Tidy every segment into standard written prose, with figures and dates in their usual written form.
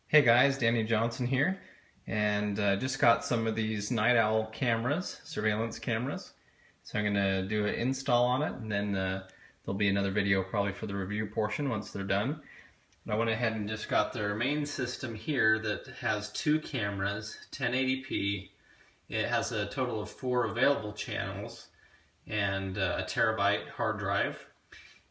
Hey guys, Danny Johnson here, and just got some of these Night Owl cameras, surveillance cameras. So I'm going to do an install on it, and then there'll be another video probably for the review portion once they're done. But I went ahead and just got their main system here that has two cameras, 1080p. It has a total of 4 available channels and a terabyte hard drive.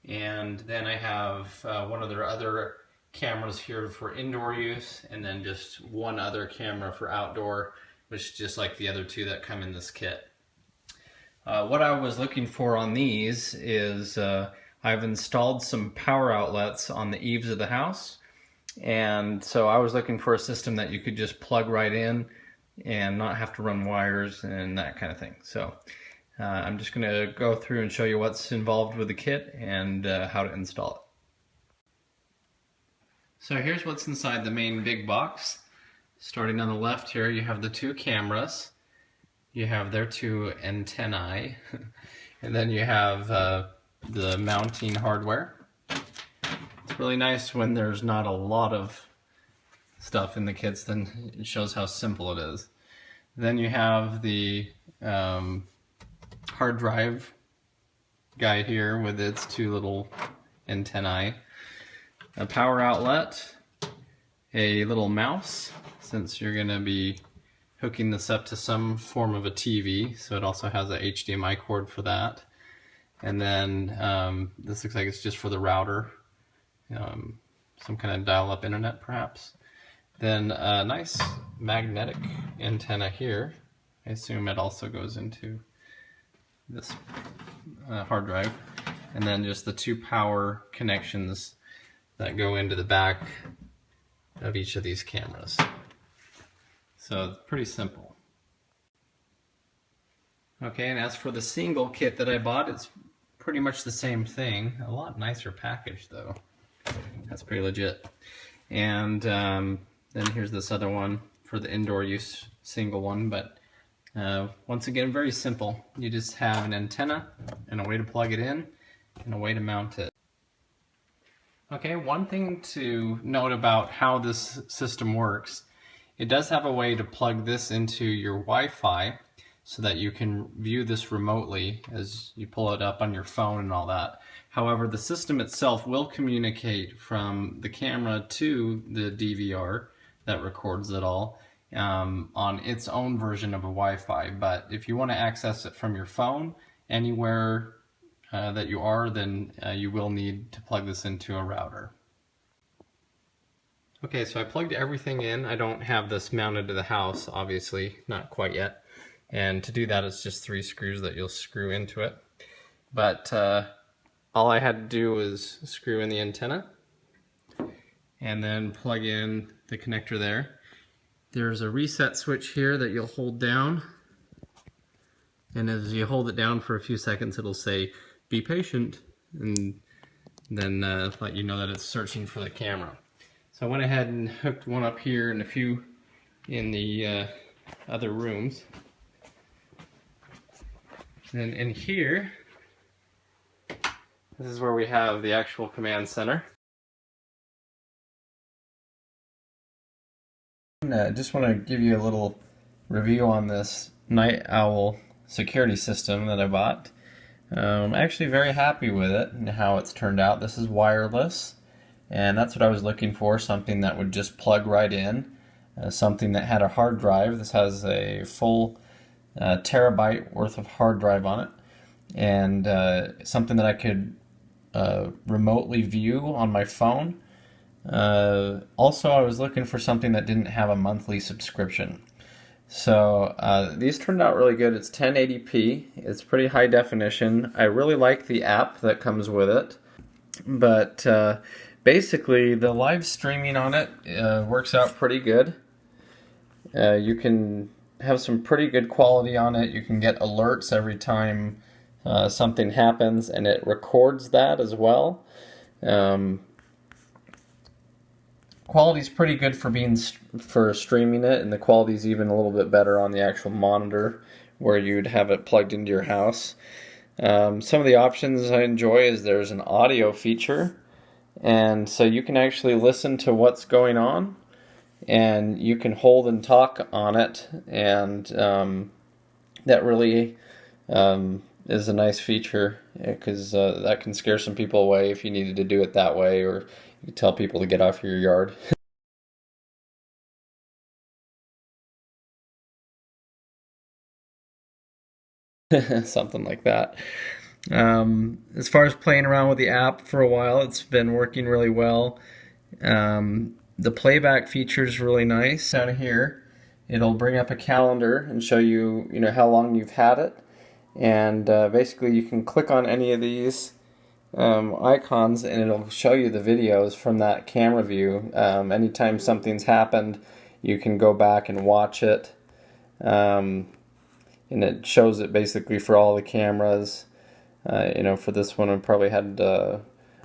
And then I have one of their other cameras here for indoor use, and then just one other camera for outdoor, which is just like the other two that come in this kit. What I was looking for on these is I've installed some power outlets on the eaves of the house, and so I was looking for a system that you could just plug right in and not have to run wires and that kind of thing. So I'm just going to go through and show you what's involved with the kit and how to install it. So here's what's inside the main big box. Starting on the left here, you have the two cameras. You have their two antennae. And then you have the mounting hardware. It's really nice when there's not a lot of stuff in the kits, then it shows how simple it is. Then you have the hard drive guy here with its two little antennae. A power outlet, a little mouse, since you're going to be hooking this up to some form of a TV, so it also has a HDMI cord for that. And then this looks like it's just for the router, some kind of dial-up internet perhaps. Then a nice magnetic antenna here. I assume it also goes into this hard drive. And then just the two power connections that go into the back of each of these cameras. So it's pretty simple. Okay, and as for the single kit that I bought, it's pretty much the same thing. A lot nicer package though. That's pretty legit. And then here's this other one for the indoor use single one, but once again, very simple. You just have an antenna and a way to plug it in and a way to mount it. Okay, one thing to note about how this system works, it does have a way to plug this into your Wi-Fi so that you can view this remotely as you pull it up on your phone and all that. However, the system itself will communicate from the camera to the DVR that records it all on its own version of a Wi-Fi. But if you want to access it from your phone anywhere that you are, then you will need to plug this into a router. Okay, so I plugged everything in. I don't have this mounted to the house, obviously, not quite yet. And to do that, it's just 3 screws that you'll screw into it. But all I had to do was screw in the antenna and then plug in the connector there. There's a reset switch here that you'll hold down. And as you hold it down for a few seconds, it'll say, "Be patient," and then let you know that it's searching for the camera. So I went ahead and hooked one up here and a few in the other rooms. And in here, this is where we have the actual command center. I just want to give you a little review on this Night Owl security system that I bought. I'm actually very happy with it and how it's turned out. This is wireless, and that's what I was looking for, something that would just plug right in, something that had a hard drive. This has a full terabyte worth of hard drive on it, and something that I could remotely view on my phone. Also, I was looking for something that didn't have a monthly subscription. So these turned out really good. It's 1080p. It's pretty high definition. I really like the app that comes with it. But basically, the live streaming on it works out pretty good. You can have some pretty good quality on it. You can get alerts every time something happens, and it records that as well. Quality's pretty good for streaming it, and the quality's even a little bit better on the actual monitor where you'd have it plugged into your house. Some of the options I enjoy is there's an audio feature, and so you can actually listen to what's going on and you can hold and talk on it, and that really is a nice feature, because that can scare some people away if you needed to do it that way, or you tell people to get off your yard. Something like that. As far as playing around with the app for a while, it's been working really well. The playback feature is really nice. Down here, it'll bring up a calendar and show you, how long you've had it. And basically, you can click on any of these icons, and it'll show you the videos from that camera view. Anytime something's happened, you can go back and watch it. And it shows it basically for all the cameras. For this one, I probably had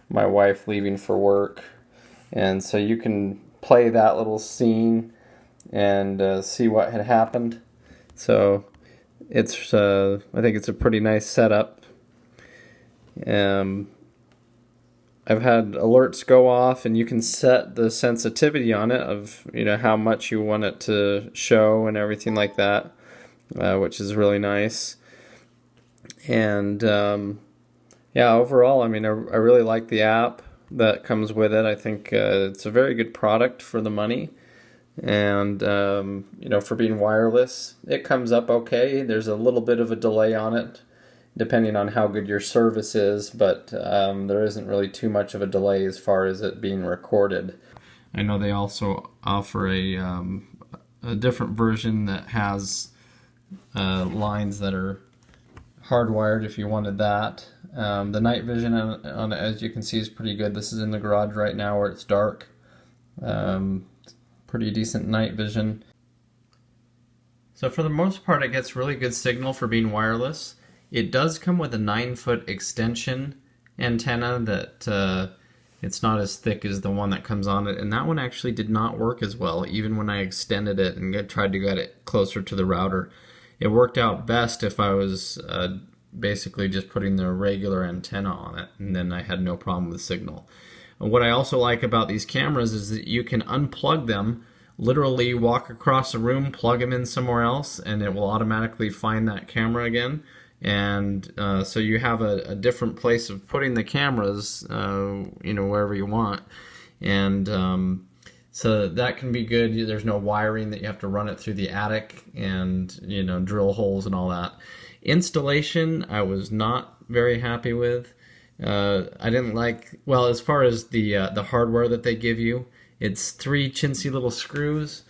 my wife leaving for work, and so you can play that little scene and see what had happened. So it's I think it's a pretty nice setup. I've had alerts go off, and you can set the sensitivity on it of how much you want it to show and everything like that, which is really nice. And yeah, overall, I mean, I really like the app that comes with it. I think it's a very good product for the money. And, for being wireless, it comes up okay. There's a little bit of a delay on it, depending on how good your service is, but there isn't really too much of a delay as far as it being recorded. I know they also offer a different version that has lines that are hardwired if you wanted that. The night vision on it, as you can see, is pretty good. This is in the garage right now where it's dark. Pretty decent night vision. So for the most part, it gets really good signal for being wireless. It does come with a 9-foot extension antenna that it's not as thick as the one that comes on it, and that one actually did not work as well, even when I extended it and tried to get it closer to the router. It worked out best if I was basically just putting the regular antenna on it, and then I had no problem with signal. And what I also like about these cameras is that you can unplug them, literally walk across a room, plug them in somewhere else, and it will automatically find that camera again. And so you have a different place of putting the cameras, wherever you want. And so that can be good. There's no wiring that you have to run it through the attic and drill holes and all that. Installation, I was not very happy with. I didn't like, well, as far as the hardware that they give you, it's 3 chintzy little screws,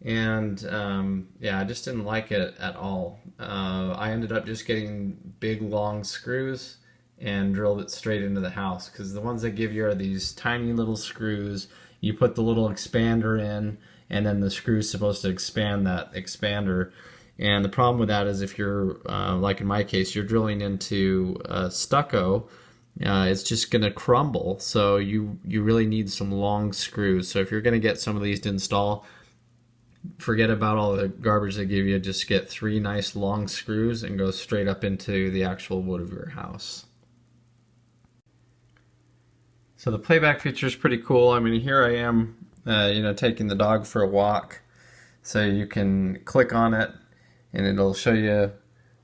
and yeah, I just didn't like it at all. I ended up just getting big long screws and drilled it straight into the house, because the ones they give you are these tiny little screws. You put the little expander in, and then the screw's supposed to expand that expander. And the problem with that is if you're, like in my case, you're drilling into stucco, it's just going to crumble. So you really need some long screws. So if you're going to get some of these to install, forget about all the garbage they give you. Just get 3 nice long screws and go straight up into the actual wood of your house. So the playback feature is pretty cool. I mean, here I am, taking the dog for a walk. So you can click on it, and it'll show you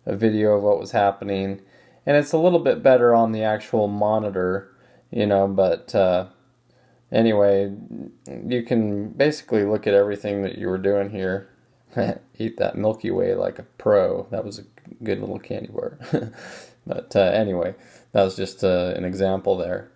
a video of what was happening. And it's a little bit better on the actual monitor, but anyway, you can basically look at everything that you were doing here. Eat that Milky Way like a pro. That was a good little candy bar. But anyway, that was just an example there.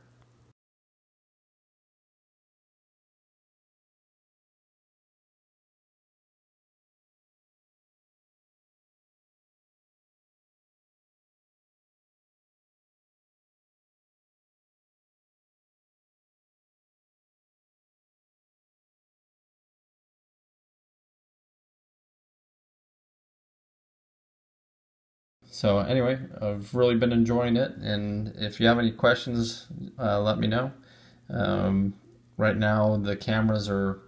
So anyway, I've really been enjoying it, and if you have any questions, let me know. Right now, the cameras are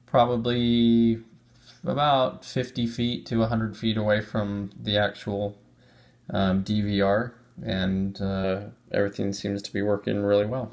probably about 50 feet to 100 feet away from the actual DVR, and everything seems to be working really well.